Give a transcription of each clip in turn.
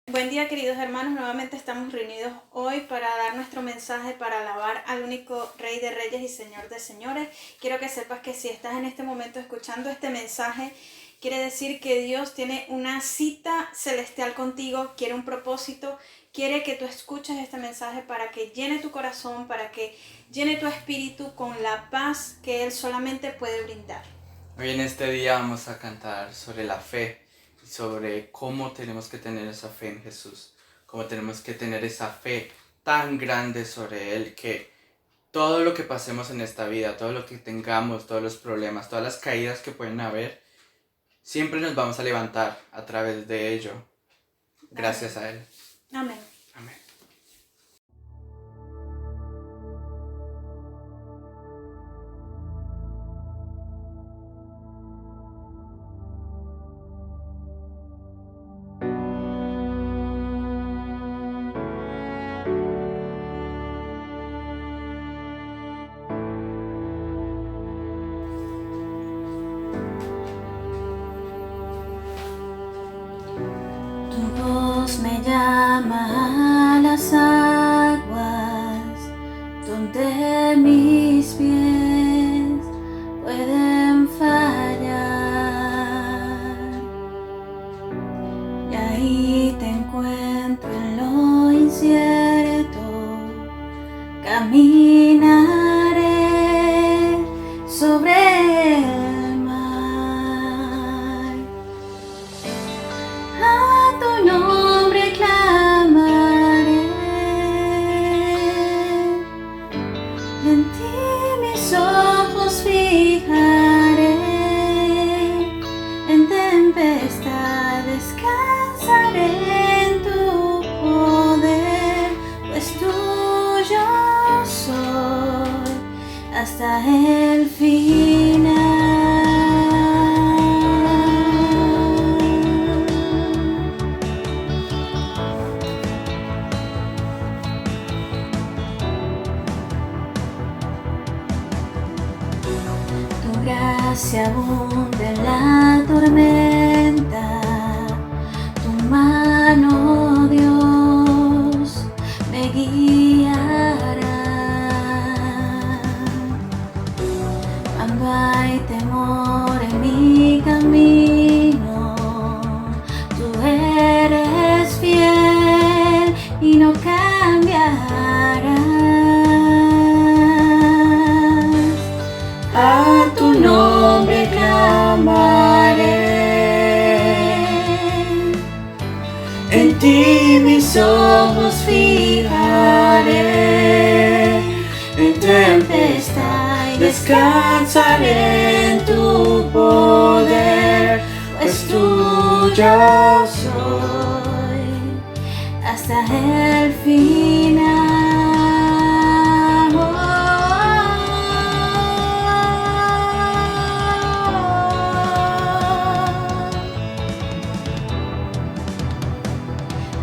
Buen día, queridos hermanos, nuevamente estamos reunidos hoy para dar nuestro mensaje, para alabar al único Rey de Reyes y Señor de Señores. Quiero que sepas que si estás en este momento escuchando este mensaje, quiere decir que Dios tiene una cita celestial contigo, quiere un propósito, quiere que tú escuches este mensaje para que llene tu corazón, para que llene tu espíritu con la paz que Él solamente puede brindar. Hoy en este día vamos a cantar sobre la fe y sobre cómo tenemos que tener esa fe en Jesús, cómo tenemos que tener esa fe tan grande sobre Él que todo lo que pasemos en esta vida, todo lo que tengamos, todos los problemas, todas las caídas que pueden haber, siempre nos vamos a levantar a través de ello, gracias a Él. Amén. Amén. Tu voz me llama a las aguas, donde mis pies pueden fallar. Y ahí te encuentro en lo incierto, caminaré sobre el mar. A tu nombre clamaré, en ti mis ojos fijaré, en tempestad descansaré en tu poder, pues tuyo soy hasta el final. Tu gracia abunda en la tormenta, tu mano, Dios, me guiará. Cuando hay temor en mi camino, tú eres fiel y no cambiarás. A tu nombre clamaré, en ti mis ojos fijaré, en tempestad descansaré en tu poder, pues tuyo soy hasta el final.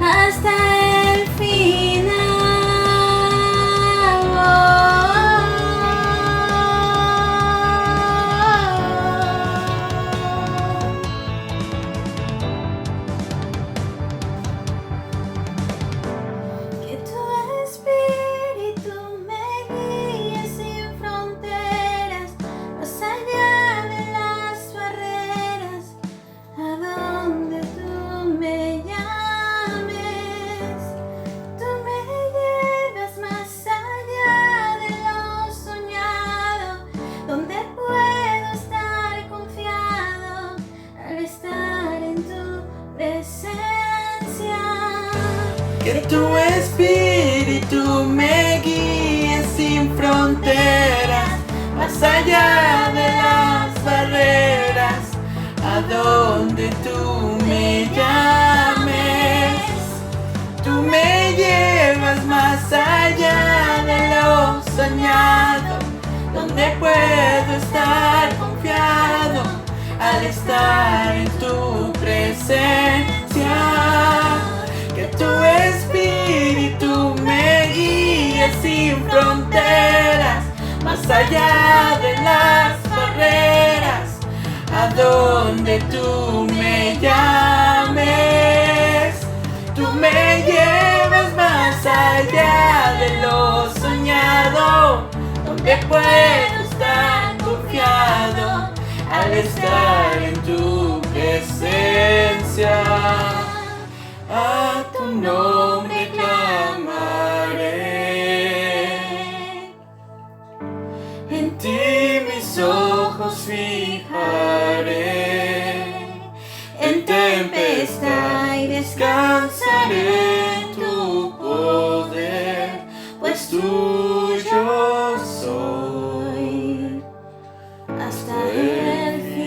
Hasta el Que tu espíritu me guíe sin fronteras, más allá de las barreras, a donde tú me llames. Tú me llevas más allá de lo soñado, donde puedo estar confiado al estar en tu presencia. Que tu espíritu me guíe sin fronteras, más allá de las barreras, a donde tú me llames. Tú me llevas más allá de lo soñado, donde puedo estar confiado al estar en tu presencia. Que tu espíritu me guíe sin fronteras, más allá de las barreras, a donde tú me llames. Tú me puedo estar confiado al estar en tu presencia. A tu nombre clamaré, en ti mis ojos fijaré, en tempestad y descansaré en tu poder, pues tuyo soy hasta el final.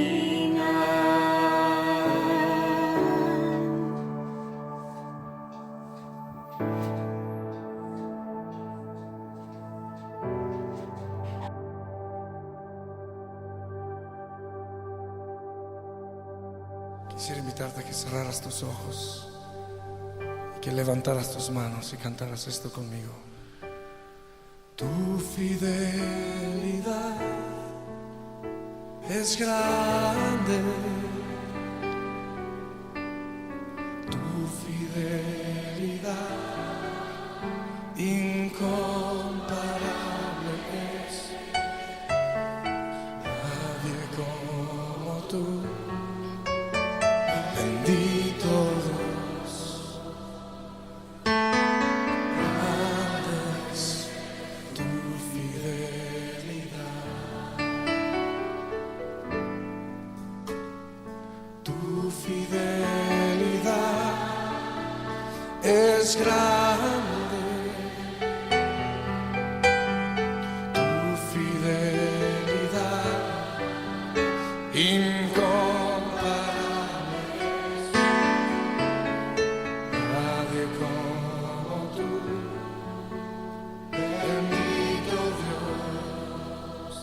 Quisiera invitarte a que cerraras tus ojos y que levantaras tus manos y cantaras esto conmigo. Tu fidelidad es grande, tu fidelidad incomparable es. Nadie como tú. Bendito Dios, grande es tu fidelidad, tu fidelidad es grande, tu fidelidad incomparable. Nadie como tú, bendito Dios,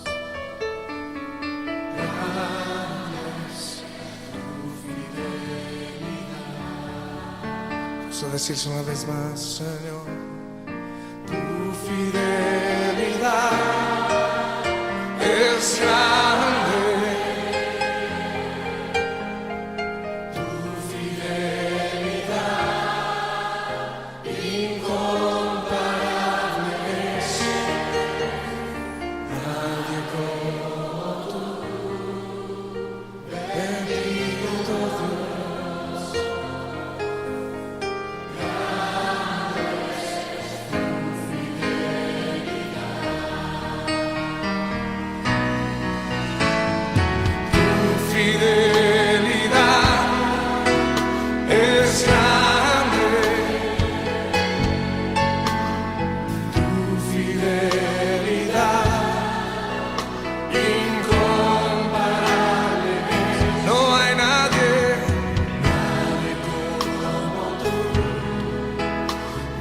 grande es tu fidelidad. Vamos a decirse una vez más, Señor, tu fidelidad es grande.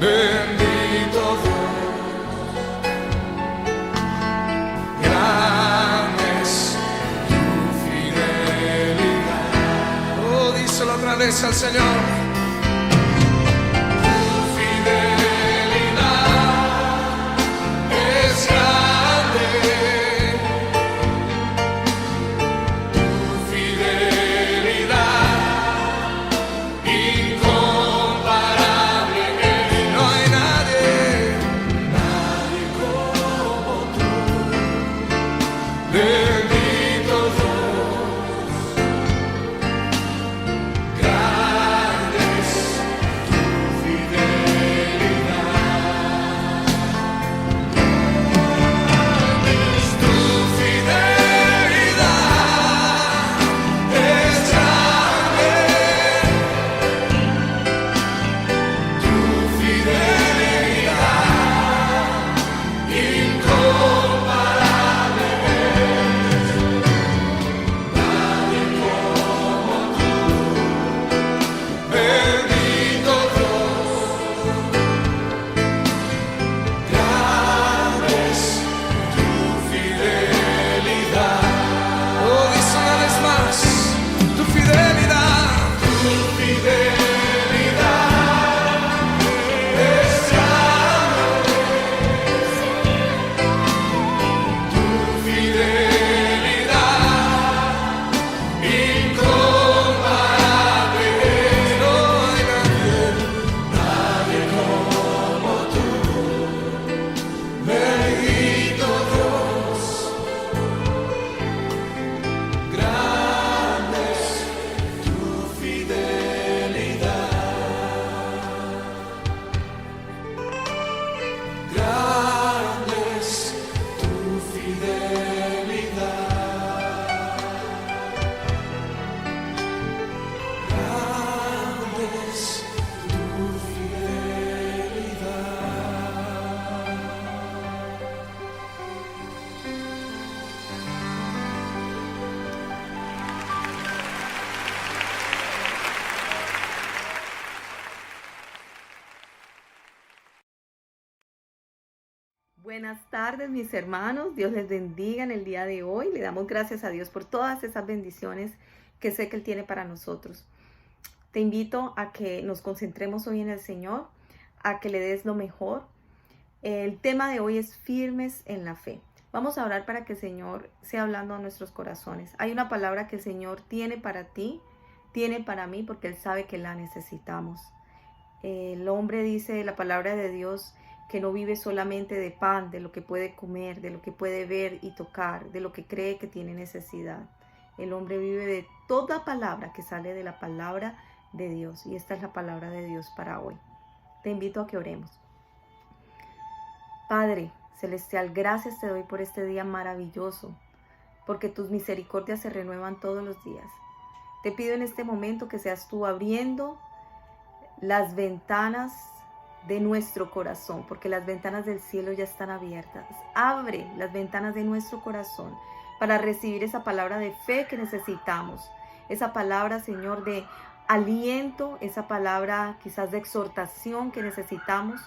Bendito Dios, grande es tu fidelidad. Oh, díselo otra vez al Señor. Tu fidelidad es grande. Tu fidelidad incomparable. No hay nadie como tú. Bendito Dios, grande buenas tardes, mis hermanos. Dios les bendiga en el día de hoy. Le damos gracias a Dios por todas esas bendiciones que sé que Él tiene para nosotros. Te invito a que nos concentremos hoy en el Señor, a que le des lo mejor. El tema de hoy es firmes en la fe. Vamos a orar para que el Señor sea hablando a nuestros corazones. Hay una palabra que el Señor tiene para ti, tiene para mí, porque Él sabe que la necesitamos. El hombre dice, la palabra de Dios, que no vive solamente de pan, de lo que puede comer, de lo que puede ver y tocar, de lo que cree que tiene necesidad. El hombre vive de toda palabra que sale de la palabra de Dios. Y esta es la palabra de Dios para hoy. Te invito a que oremos. Padre celestial, gracias te doy por este día maravilloso, porque tus misericordias se renuevan todos los días. Te pido en este momento que seas tú abriendo las ventanas de nuestro corazón, porque las ventanas del cielo ya están abiertas. Abre las ventanas de nuestro corazón para recibir esa palabra de fe que necesitamos, esa palabra, Señor, de aliento, esa palabra quizás de exhortación que necesitamos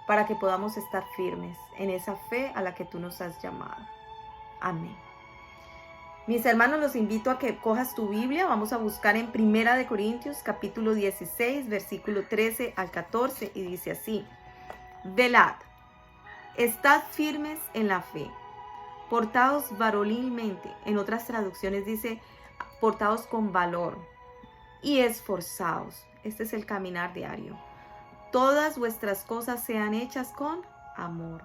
para que podamos estar firmes en esa fe a la que tú nos has llamado. Amén. Mis hermanos, los invito a que cojas tu Biblia. Vamos a buscar en 1 Corintios capítulo 16, versículo 13 al 14, y dice así: Velad, estad firmes en la fe, portaos varonilmente. En otras traducciones dice, portaos con valor y esforzaos. Este es el caminar diario. Todas vuestras cosas sean hechas con amor.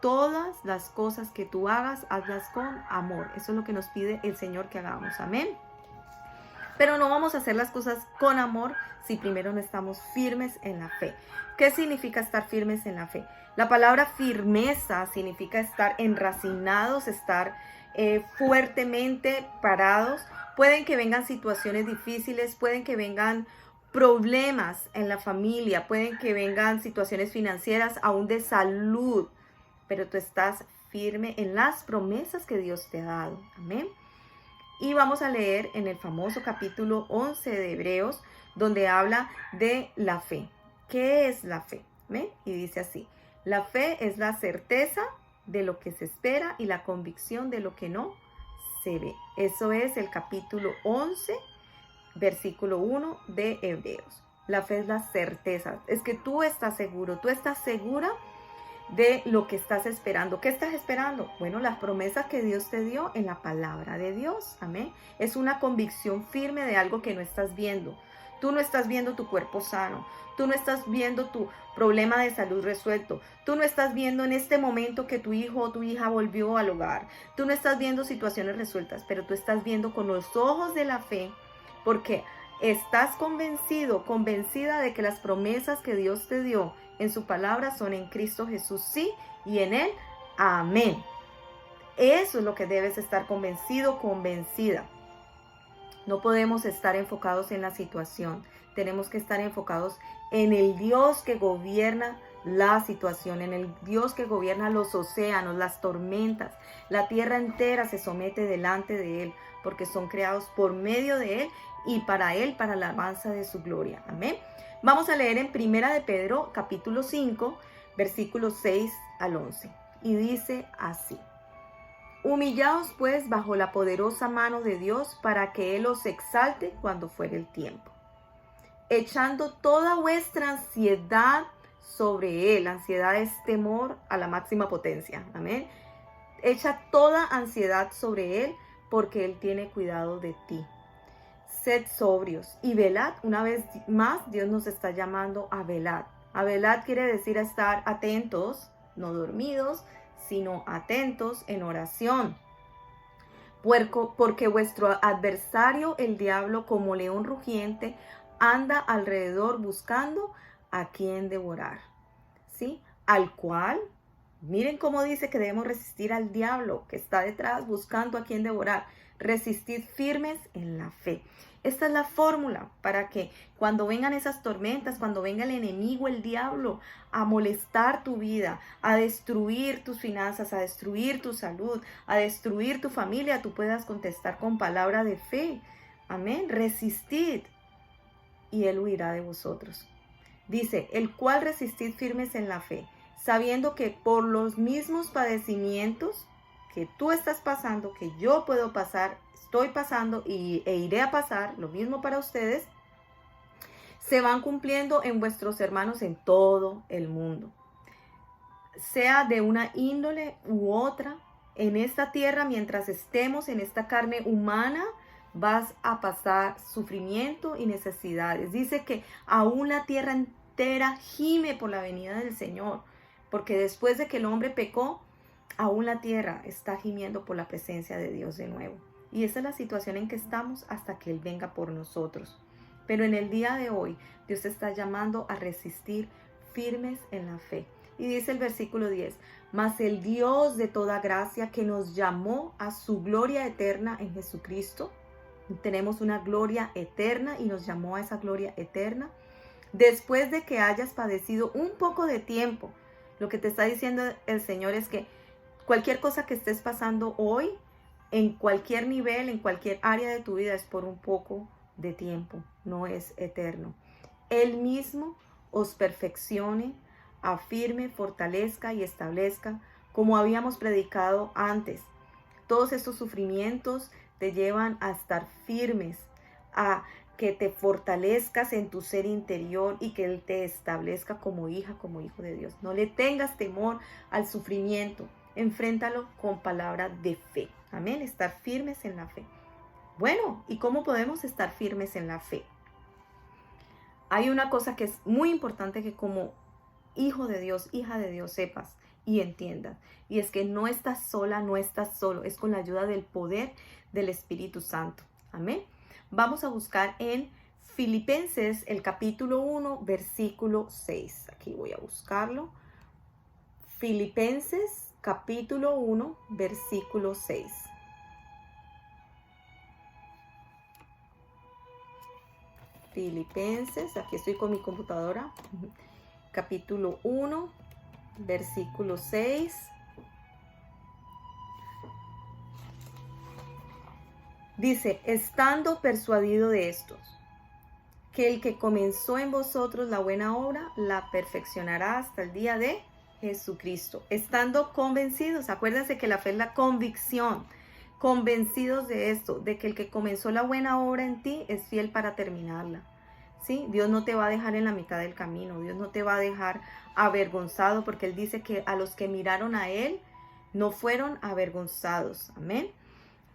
Todas las cosas que tú hagas, hazlas con amor. Eso es lo que nos pide el Señor que hagamos. Amén. Pero no vamos a hacer las cosas con amor si primero no estamos firmes en la fe. ¿Qué significa estar firmes en la fe? La palabra firmeza significa estar enracinados, estar fuertemente parados. Pueden que vengan situaciones difíciles, pueden que vengan problemas en la familia, pueden que vengan situaciones financieras, aún de salud, pero tú estás firme en las promesas que Dios te ha dado. Amén. Y vamos a leer en el famoso capítulo 11 de Hebreos, donde habla de la fe. ¿Qué es la fe? ¿Amén? Y dice así: la fe es la certeza de lo que se espera y la convicción de lo que no se ve. Eso es el capítulo 11, versículo 1 de Hebreos. La fe es la certeza. Es que tú estás seguro, tú estás segura de lo que estás esperando. ¿Qué estás esperando? Bueno, las promesas que Dios te dio en la palabra de Dios. Amén. Es una convicción firme de algo que no estás viendo. Tú no estás viendo tu cuerpo sano. Tú no estás viendo tu problema de salud resuelto. Tú no estás viendo en este momento que tu hijo o tu hija volvió al hogar. Tú no estás viendo situaciones resueltas, pero tú estás viendo con los ojos de la fe, porque estás convencido, convencida de que las promesas que Dios te dio en su palabra son en Cristo Jesús, sí, y en Él, amén. Eso es lo que debes estar convencido, convencida. No podemos estar enfocados en la situación. Tenemos que estar enfocados en el Dios que gobierna la situación, en el Dios que gobierna los océanos, las tormentas. La tierra entera se somete delante de Él, porque son creados por medio de Él y para Él, para la alabanza de su gloria. Amén. Vamos a leer en 1 de Pedro, capítulo 5, versículos 6 al 11. Y dice así: Humillaos pues bajo la poderosa mano de Dios, para que Él os exalte cuando fuere el tiempo, echando toda vuestra ansiedad sobre Él. Ansiedad es temor a la máxima potencia. Amén. Echa toda ansiedad sobre Él, porque Él tiene cuidado de ti. Sed sobrios y velad. Una vez más, Dios nos está llamando a velar. A velar quiere decir a estar atentos, no dormidos, sino atentos en oración. Porque vuestro adversario, el diablo, como león rugiente, anda alrededor buscando a quien devorar. ¿Sí? Al cual, miren cómo dice que debemos resistir al diablo que está detrás buscando a quien devorar. Resistid firmes en la fe. Esta es la fórmula para que cuando vengan esas tormentas, cuando venga el enemigo, el diablo, a molestar tu vida, a destruir tus finanzas, a destruir tu salud, a destruir tu familia, tú puedas contestar con palabra de fe. Amén. Resistid y Él huirá de vosotros. Dice, el cual resistid firmes en la fe, sabiendo que por los mismos padecimientos que tú estás pasando, que yo puedo pasar, estoy pasando e iré a pasar, lo mismo para ustedes, se van cumpliendo en vuestros hermanos en todo el mundo. Sea de una índole u otra, en esta tierra, mientras estemos en esta carne humana, vas a pasar sufrimiento y necesidades. Dice que aún la tierra entera gime por la venida del Señor, porque después de que el hombre pecó, aún la tierra está gimiendo por la presencia de Dios de nuevo. Y esa es la situación en que estamos hasta que Él venga por nosotros. Pero en el día de hoy, Dios está llamando a resistir firmes en la fe. Y dice el versículo 10, mas el Dios de toda gracia que nos llamó a su gloria eterna en Jesucristo, tenemos una gloria eterna y nos llamó a esa gloria eterna, después de que hayas padecido un poco de tiempo. Lo que te está diciendo el Señor es que cualquier cosa que estés pasando hoy, en cualquier nivel, en cualquier área de tu vida, es por un poco de tiempo, no es eterno. Él mismo os perfeccione, afirme, fortalezca y establezca, como habíamos predicado antes. Todos estos sufrimientos te llevan a estar firmes, a que te fortalezcas en tu ser interior y que Él te establezca como hija, como hijo de Dios. No le tengas temor al sufrimiento, enfréntalo con palabra de fe. Amén, estar firmes en la fe. Bueno, ¿y cómo podemos estar firmes en la fe? Hay una cosa que es muy importante que como hijo de Dios, hija de Dios, sepas y entiendas. Y es que no estás sola, no estás solo. Es con la ayuda del poder del Espíritu Santo. Amén. Vamos a buscar en Filipenses el capítulo 1, versículo 6. Aquí voy a buscarlo. Filipenses capítulo 1, versículo 6. Filipenses, aquí estoy con mi computadora. Capítulo 1, versículo 6. Dice, estando persuadido de estos, que el que comenzó en vosotros la buena obra, la perfeccionará hasta el día de Jesucristo. Estando convencidos, acuérdense que la fe es la convicción, convencidos de esto, de que el que comenzó la buena obra en ti es fiel para terminarla. ¿Sí? Dios no te va a dejar en la mitad del camino, Dios no te va a dejar avergonzado, porque Él dice que a los que miraron a Él no fueron avergonzados. Amén.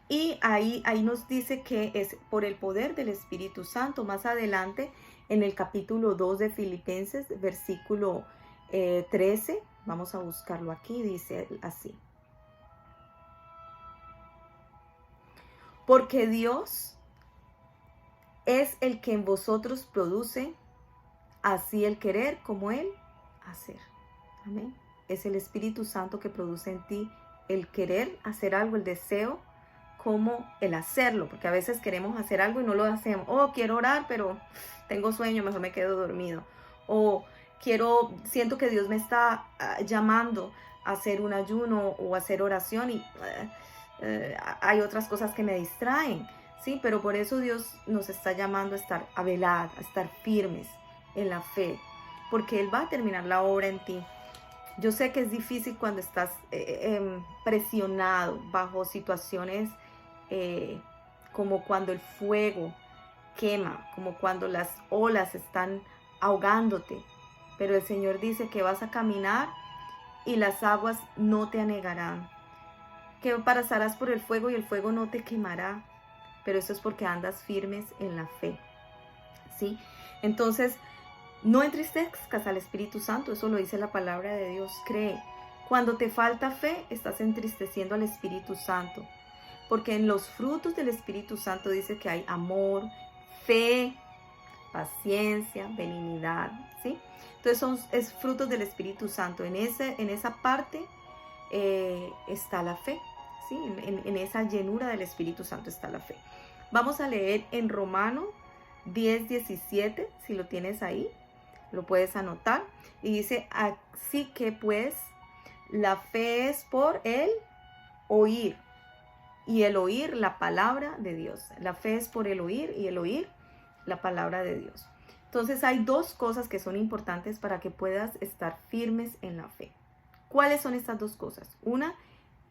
Y ahí nos dice que es por el poder del Espíritu Santo. Más adelante, en el capítulo 2 de Filipenses, versículo 13, vamos a buscarlo aquí, dice así. Porque Dios es el que en vosotros produce así el querer como el hacer. Amén. Es el Espíritu Santo que produce en ti el querer hacer algo, el deseo, como el hacerlo, porque a veces queremos hacer algo y no lo hacemos. Oh, quiero orar, pero tengo sueño, mejor me quedo dormido. O siento que Dios me está llamando a hacer un ayuno o a hacer oración y hay otras cosas que me distraen, ¿sí? Pero por eso Dios nos está llamando a estar a velar, a estar firmes en la fe, porque Él va a terminar la obra en ti. Yo sé que es difícil cuando estás presionado bajo situaciones como cuando el fuego quema, como cuando las olas están ahogándote. Pero el Señor dice que vas a caminar y las aguas no te anegarán, que pasarás por el fuego y el fuego no te quemará. Pero eso es porque andas firmes en la fe, ¿sí? Entonces, no entristezcas al Espíritu Santo, eso lo dice la palabra de Dios. Cree. Cuando te falta fe, estás entristeciendo al Espíritu Santo. Porque en los frutos del Espíritu Santo dice que hay amor, fe, paciencia, benignidad, ¿sí? Entonces es frutos del Espíritu Santo. En esa parte está la fe, ¿sí? En esa llenura del Espíritu Santo está la fe. Vamos a leer en Romanos 10:17, si lo tienes ahí, lo puedes anotar. Y dice, así que pues, la fe es por el oír. Y el oír la palabra de Dios. La fe es por el oír y el oír la palabra de Dios. Entonces hay dos cosas que son importantes para que puedas estar firmes en la fe. ¿Cuáles son estas dos cosas? Una,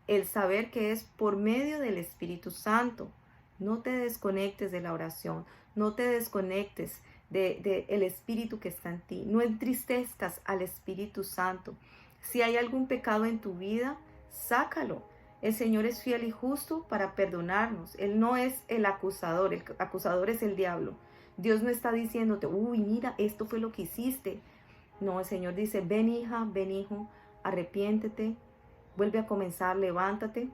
el saber que es por medio del Espíritu Santo. No te desconectes de la oración, no te desconectes del Espíritu que está en ti. No entristezcas al Espíritu Santo. Si hay algún pecado en tu vida, sácalo. El Señor es fiel y justo para perdonarnos. Él no es el acusador es el diablo. Dios no está diciéndote, uy, mira, esto fue lo que hiciste. No, el Señor dice, ven hija, ven hijo, arrepiéntete, vuelve a comenzar, levántate,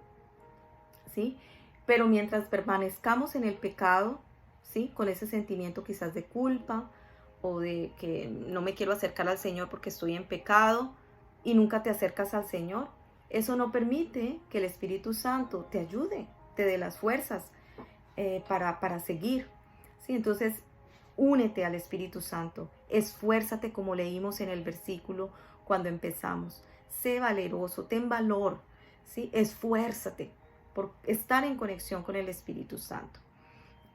¿sí? Pero mientras permanezcamos en el pecado, ¿sí? Con ese sentimiento quizás de culpa o de que no me quiero acercar al Señor porque estoy en pecado y nunca te acercas al Señor, eso no permite que el Espíritu Santo te ayude, te dé las fuerzas para seguir, ¿sí? Entonces, únete al Espíritu Santo, esfuérzate como leímos en el versículo cuando empezamos. Sé valeroso, ten valor, ¿sí? Esfuérzate por estar en conexión con el Espíritu Santo.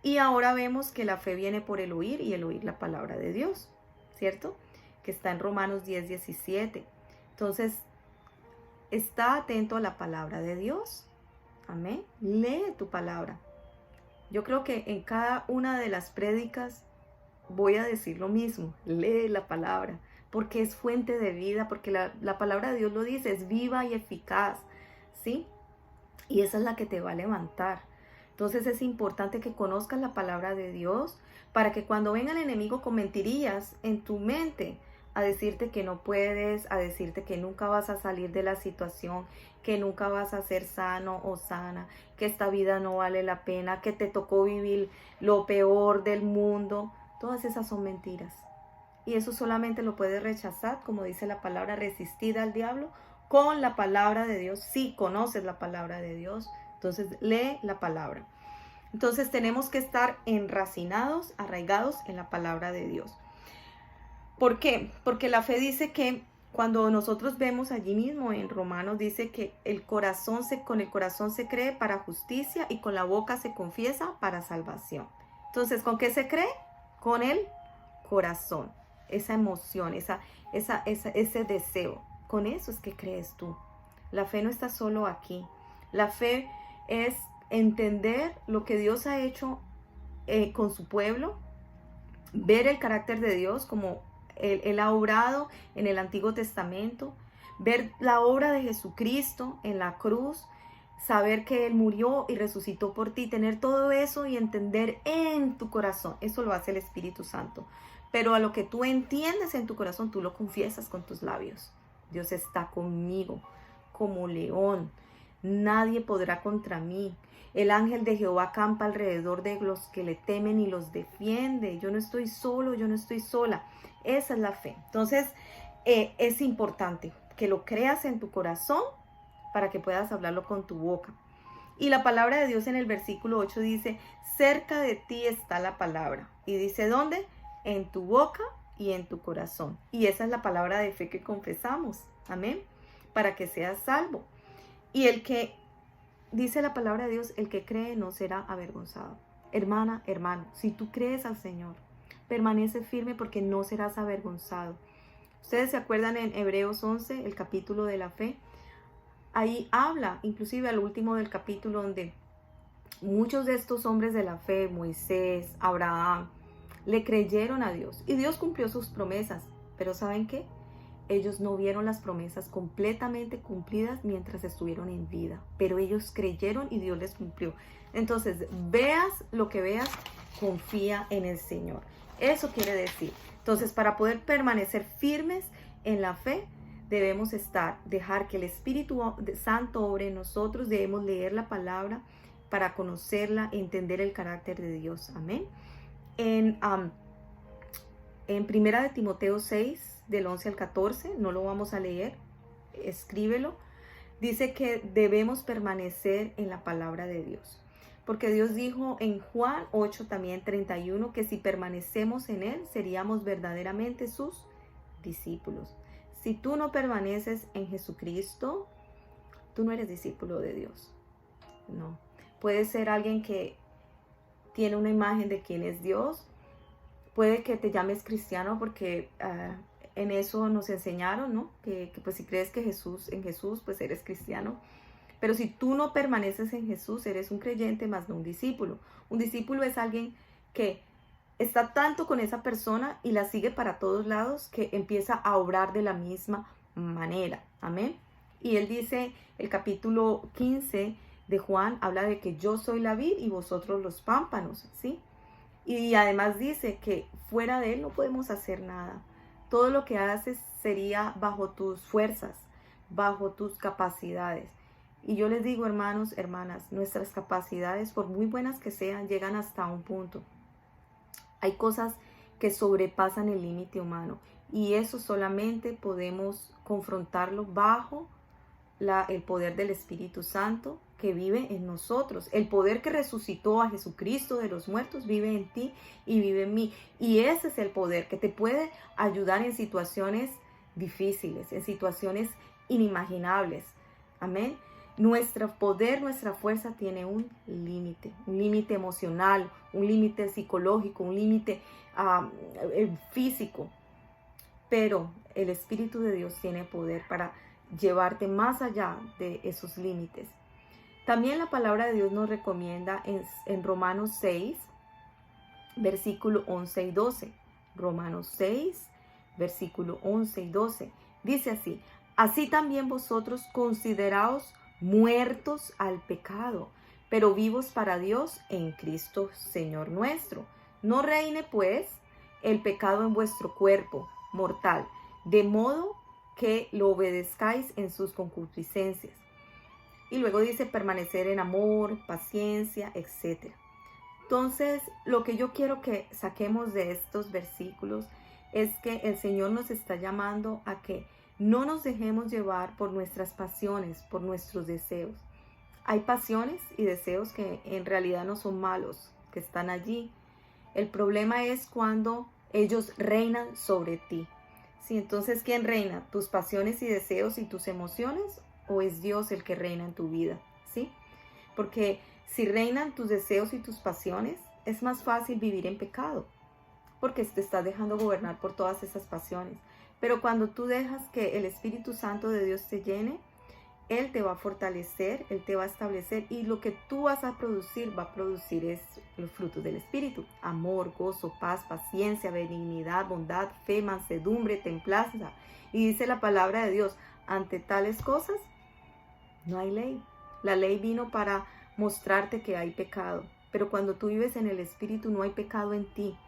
Y ahora vemos que la fe viene por el oír y el oír la palabra de Dios, ¿cierto? Que está en Romanos 10:17. Entonces, está atento a la palabra de Dios. Amén. Lee tu palabra. Yo creo que en cada una de las prédicas voy a decir lo mismo. Lee la palabra, porque es fuente de vida, porque la palabra de Dios lo dice, es viva y eficaz, ¿sí? Y esa es la que te va a levantar. Entonces es importante que conozcas la palabra de Dios para que cuando venga el enemigo con mentirillas en tu mente a decirte que no puedes, a decirte que nunca vas a salir de la situación, que nunca vas a ser sano o sana, que esta vida no vale la pena, que te tocó vivir lo peor del mundo, todas esas son mentiras. Y eso solamente lo puedes rechazar, como dice la palabra, resistir al diablo con la palabra de Dios. Si conoces la palabra de Dios, entonces lee la palabra. Entonces tenemos que estar enracinados, arraigados en la palabra de Dios. ¿Por qué? Porque la fe dice que cuando nosotros vemos allí mismo en Romanos, dice que con el corazón se cree para justicia y con la boca se confiesa para salvación. Entonces, ¿con qué se cree? Con el corazón, esa emoción, ese deseo. Con eso es que crees tú. La fe no está solo aquí. La fe es entender lo que Dios ha hecho con su pueblo, ver el carácter de Dios como Él ha obrado en el Antiguo Testamento, ver la obra de Jesucristo en la cruz, saber que Él murió y resucitó por ti, tener todo eso y entender en tu corazón. Eso lo hace el Espíritu Santo. Pero a lo que tú entiendes en tu corazón, tú lo confiesas con tus labios. Dios está conmigo como león. Nadie podrá contra mí. El ángel de Jehová acampa alrededor de los que le temen y los defiende. Yo no estoy solo, yo no estoy sola. Esa es la fe. Entonces, es importante que lo creas en tu corazón para que puedas hablarlo con tu boca. Y la palabra de Dios en el versículo 8 dice, cerca de ti está la palabra. Y dice, ¿dónde? En tu boca y en tu corazón. Y esa es la palabra de fe que confesamos. Amén. Para que seas salvo. Y el que, dice la palabra de Dios, el que cree no será avergonzado. Hermana, hermano, si tú crees al Señor, permanece firme porque no serás avergonzado. Ustedes se acuerdan en Hebreos 11, el capítulo de la fe. Ahí habla, inclusive al último del capítulo, donde muchos de estos hombres de la fe, Moisés, Abraham, le creyeron a Dios. Y Dios cumplió sus promesas. Pero ¿saben qué? Ellos no vieron las promesas completamente cumplidas mientras estuvieron en vida. Pero ellos creyeron y Dios les cumplió. Entonces, veas lo que veas, confía en el Señor. Eso quiere decir. Entonces, para poder permanecer firmes en la fe, debemos dejar que el Espíritu Santo obre en nosotros. Debemos leer la palabra para conocerla, entender el carácter de Dios. Amén. En 1 de Timoteo 6, del 11 al 14, no lo vamos a leer, escríbelo. Dice que debemos permanecer en la palabra de Dios. Porque Dios dijo en Juan 8, también 31, que si permanecemos en Él, seríamos verdaderamente sus discípulos. Si tú no permaneces en Jesucristo, tú no eres discípulo de Dios. No. Puedes ser alguien que tiene una imagen de quién es Dios, puede que te llames cristiano porque en eso nos enseñaron, ¿no? Que pues si crees que en Jesús, pues eres cristiano. Pero si tú no permaneces en Jesús, eres un creyente más no un discípulo. Un discípulo es alguien que está tanto con esa persona y la sigue para todos lados que empieza a obrar de la misma manera. Amén. Y él dice, el capítulo 15 de Juan habla de que yo soy la vid y vosotros los pámpanos, ¿sí? Y además dice que fuera de él no podemos hacer nada. Todo lo que haces sería bajo tus fuerzas, bajo tus capacidades. Y yo les digo, hermanos, hermanas, nuestras capacidades, por muy buenas que sean, llegan hasta un punto. Hay cosas que sobrepasan el límite humano y eso solamente podemos confrontarlo bajo el poder del Espíritu Santo que vive en nosotros. El poder que resucitó a Jesucristo de los muertos vive en ti y vive en mí. Y ese es el poder que te puede ayudar en situaciones difíciles, en situaciones inimaginables. Amén. Nuestro poder, nuestra fuerza tiene un límite emocional, un límite psicológico, un límite físico. Pero el Espíritu de Dios tiene poder para llevarte más allá de esos límites. También la palabra de Dios nos recomienda en Romanos 6, versículo 11 y 12. Romanos 6, versículo 11 y 12. Dice así: así también vosotros consideraos muertos al pecado, pero vivos para Dios en Cristo Señor nuestro. No reine pues el pecado en vuestro cuerpo mortal, de modo que lo obedezcáis en sus concupiscencias. Y luego dice permanecer en amor, paciencia, etc. Entonces, lo que yo quiero que saquemos de estos versículos es que el Señor nos está llamando a que no nos dejemos llevar por nuestras pasiones, por nuestros deseos. Hay pasiones y deseos que en realidad no son malos, que están allí. El problema es cuando ellos reinan sobre ti. Sí, entonces, ¿quién reina? ¿Tus pasiones y deseos y tus emociones? ¿O es Dios el que reina en tu vida? ¿Sí? Porque si reinan tus deseos y tus pasiones, es más fácil vivir en pecado, porque te estás dejando gobernar por todas esas pasiones. Pero cuando tú dejas que el Espíritu Santo de Dios te llene, Él te va a fortalecer, Él te va a establecer y lo que tú vas a producir, es los frutos del Espíritu: amor, gozo, paz, paciencia, benignidad, bondad, fe, mansedumbre, templanza. Y dice la palabra de Dios, ante tales cosas no hay ley. La ley vino para mostrarte que hay pecado, pero cuando tú vives en el Espíritu no hay pecado en ti.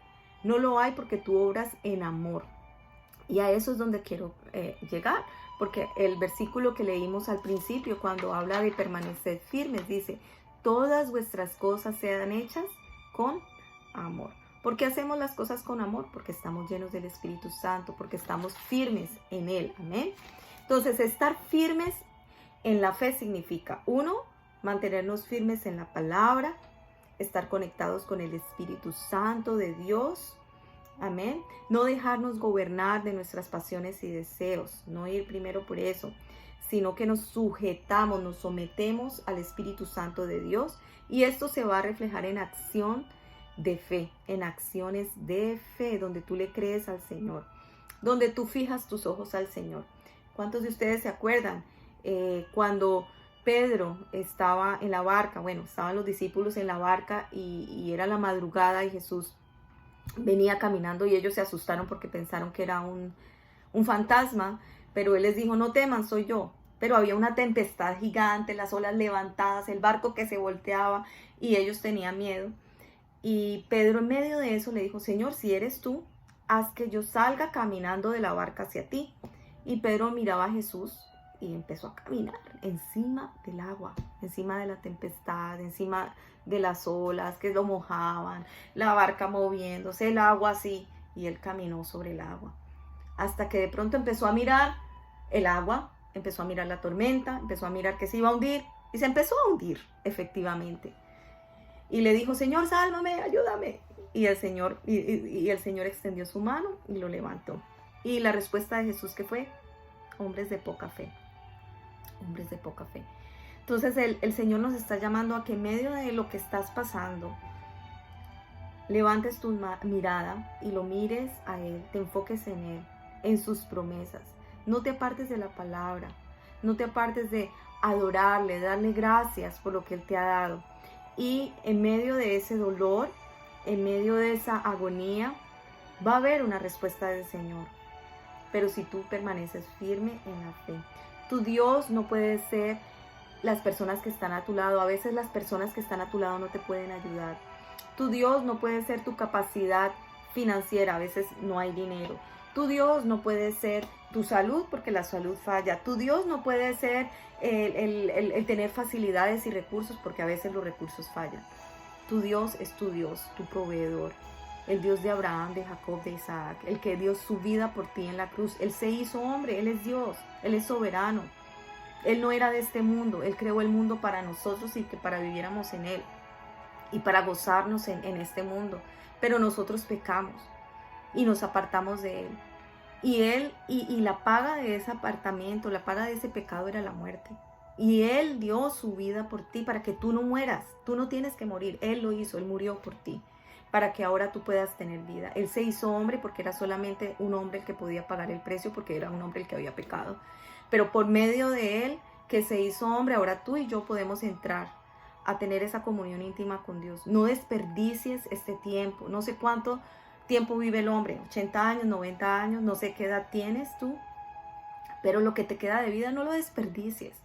No lo hay porque tú obras en amor. Y a eso es donde quiero llegar, porque el versículo que leímos al principio, cuando habla de permanecer firmes, dice: todas vuestras cosas sean hechas con amor. ¿Por qué hacemos las cosas con amor? Porque estamos llenos del Espíritu Santo, porque estamos firmes en Él. Amén. Entonces, estar firmes en la fe significa, 1, mantenernos firmes en la palabra, estar conectados con el Espíritu Santo de Dios. Amén. No dejarnos gobernar de nuestras pasiones y deseos, no ir primero por eso, sino que nos sujetamos, nos sometemos al Espíritu Santo de Dios, y esto se va a reflejar en acción de fe, en acciones de fe, donde tú le crees al Señor, donde tú fijas tus ojos al Señor. ¿Cuántos de ustedes se acuerdan cuando Pedro estaba en la barca? Bueno, estaban los discípulos en la barca y era la madrugada y Jesús venía caminando y ellos se asustaron porque pensaron que era un fantasma, pero Él les dijo: no teman, soy yo. Pero había una tempestad gigante, las olas levantadas, el barco que se volteaba y ellos tenían miedo. Y Pedro en medio de eso le dijo: Señor, si eres tú, haz que yo salga caminando de la barca hacia ti. Y Pedro miraba a Jesús y empezó a caminar encima del agua, encima de la tempestad, encima de las olas que lo mojaban, la barca moviéndose, el agua así, y él caminó sobre el agua. Hasta que de pronto empezó a mirar el agua, empezó a mirar la tormenta, empezó a mirar que se iba a hundir, y se empezó a hundir, efectivamente. Y le dijo: Señor, sálvame, ayúdame. Y el Señor extendió su mano y lo levantó. Y la respuesta de Jesús, ¿qué fue? Hombres de poca fe. Hombres de poca fe. Entonces el Señor nos está llamando a que en medio de lo que estás pasando, levantes tu mirada y lo mires a Él, te enfoques en Él, en sus promesas. No te apartes de la palabra, no te apartes de adorarle, darle gracias por lo que Él te ha dado. Y en medio de ese dolor, en medio de esa agonía, va a haber una respuesta del Señor. Pero si tú permaneces firme en la fe, tu Dios no puede ser las personas que están a tu lado. A veces las personas que están a tu lado no te pueden ayudar. Tu Dios no puede ser tu capacidad financiera, a veces no hay dinero. Tu Dios no puede ser tu salud, porque la salud falla. Tu Dios no puede ser el tener facilidades y recursos, porque a veces los recursos fallan. Tu Dios es tu Dios, tu proveedor. El Dios de Abraham, de Jacob, de Isaac, el que dio su vida por ti en la cruz. Él se hizo hombre, Él es Dios, Él es soberano. Él no era de este mundo, Él creó el mundo para nosotros y que para viviéramos en Él y para gozarnos en este mundo. Pero nosotros pecamos y nos apartamos de Él. Y Él, y la paga de ese apartamiento, la paga de ese pecado era la muerte. Y Él dio su vida por ti para que tú no mueras. Tú no tienes que morir, Él lo hizo, Él murió por ti, para que ahora tú puedas tener vida. Él se hizo hombre porque era solamente un hombre el que podía pagar el precio, porque era un hombre el que había pecado. Pero por medio de Él, que se hizo hombre, ahora tú y yo podemos entrar a tener esa comunión íntima con Dios. No desperdicies este tiempo. No sé cuánto tiempo vive el hombre, 80 años, 90 años, no sé qué edad tienes tú, pero lo que te queda de vida no lo desperdicies.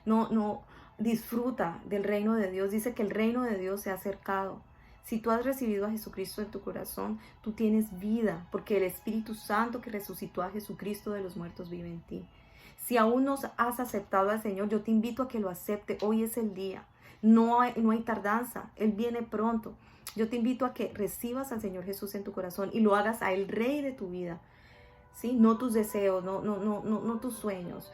No, disfruta del reino de Dios. Dice que el reino de Dios se ha acercado. Si tú has recibido a Jesucristo en tu corazón, tú tienes vida, porque el Espíritu Santo que resucitó a Jesucristo de los muertos vive en ti. Si aún no has aceptado al Señor, yo te invito a que lo acepte. Hoy es el día. No hay tardanza. Él viene pronto. Yo te invito a que recibas al Señor Jesús en tu corazón y lo hagas a Él Rey de tu vida. ¿Sí? No tus deseos, no tus sueños.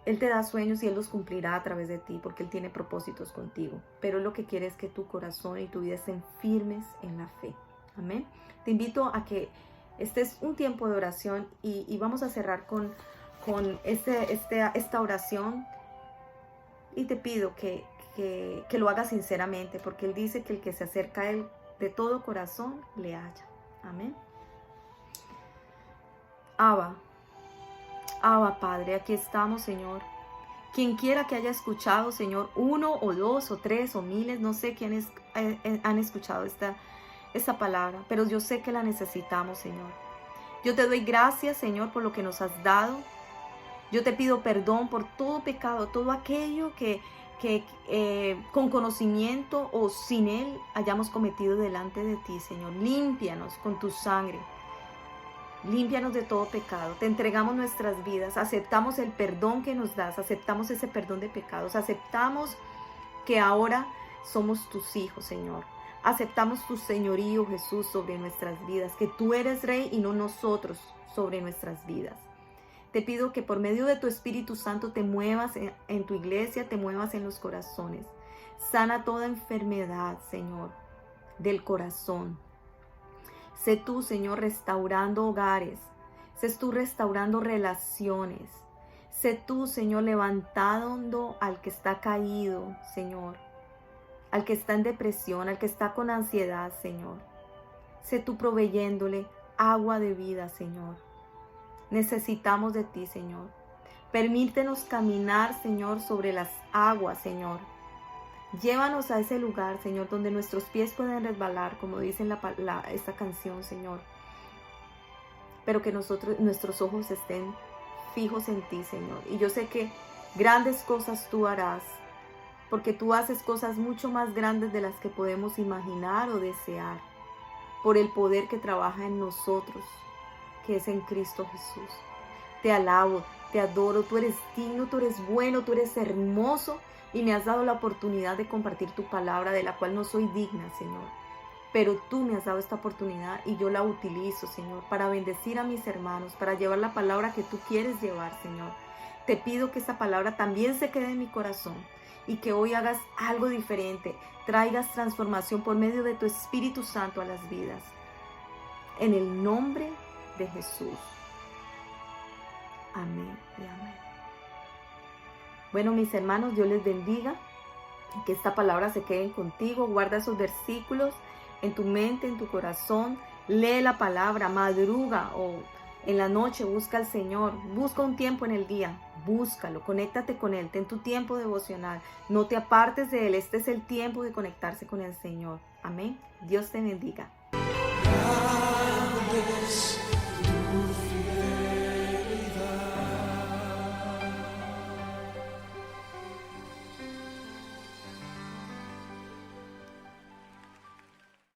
Él te da sueños y Él los cumplirá a través de ti porque Él tiene propósitos contigo. Pero lo que quiere es que tu corazón y tu vida estén firmes en la fe. Amén. Te invito a que estés un tiempo de oración y vamos a cerrar con esta oración. Y te pido que lo hagas sinceramente, porque Él dice que el que se acerca a Él de todo corazón le halla. Amén. Abba, Padre, aquí estamos, Señor. Quien quiera que haya escuchado, Señor, 1 o 2 o 3 o miles, no sé quiénes han escuchado esta palabra, pero yo sé que la necesitamos, Señor. Yo te doy gracias, Señor, por lo que nos has dado. Yo te pido perdón por todo pecado, todo aquello que con conocimiento o sin Él hayamos cometido delante de ti, Señor. Límpianos con tu sangre. Límpianos de todo pecado. Te entregamos nuestras vidas. Aceptamos el perdón que nos das. Aceptamos ese perdón de pecados. Aceptamos que ahora somos tus hijos, Señor. Aceptamos tu señorío, Jesús, sobre nuestras vidas. Que tú eres Rey y no nosotros sobre nuestras vidas. Te pido que por medio de tu Espíritu Santo te muevas en tu iglesia, te muevas en los corazones. Sana toda enfermedad, Señor, del corazón. Sé tú, Señor, restaurando hogares. Sé tú restaurando relaciones. Sé tú, Señor, levantando al que está caído, Señor. Al que está en depresión, al que está con ansiedad, Señor. Sé tú proveyéndole agua de vida, Señor. Necesitamos de ti, Señor. Permítenos caminar, Señor, sobre las aguas, Señor. Llévanos a ese lugar, Señor, donde nuestros pies pueden resbalar, como dice esta canción, Señor. Pero que nuestros ojos estén fijos en ti, Señor. Y yo sé que grandes cosas tú harás, porque tú haces cosas mucho más grandes de las que podemos imaginar o desear, por el poder que trabaja en nosotros, que es en Cristo Jesús. Te alabo, te adoro, tú eres digno, tú eres bueno, tú eres hermoso y me has dado la oportunidad de compartir tu palabra, de la cual no soy digna, Señor. Pero tú me has dado esta oportunidad y yo la utilizo, Señor, para bendecir a mis hermanos, para llevar la palabra que tú quieres llevar, Señor. Te pido que esta palabra también se quede en mi corazón y que hoy hagas algo diferente, traigas transformación por medio de tu Espíritu Santo a las vidas. En el nombre de Jesús. Amén y amén. Bueno, mis hermanos, Dios les bendiga. Que esta palabra se quede contigo. Guarda esos versículos en tu mente, en tu corazón. Lee la palabra, madruga o en la noche busca al Señor. Busca un tiempo en el día, búscalo, conéctate con Él, ten tu tiempo devocional. No te apartes de Él, este es el tiempo de conectarse con el Señor. Amén. Dios te bendiga.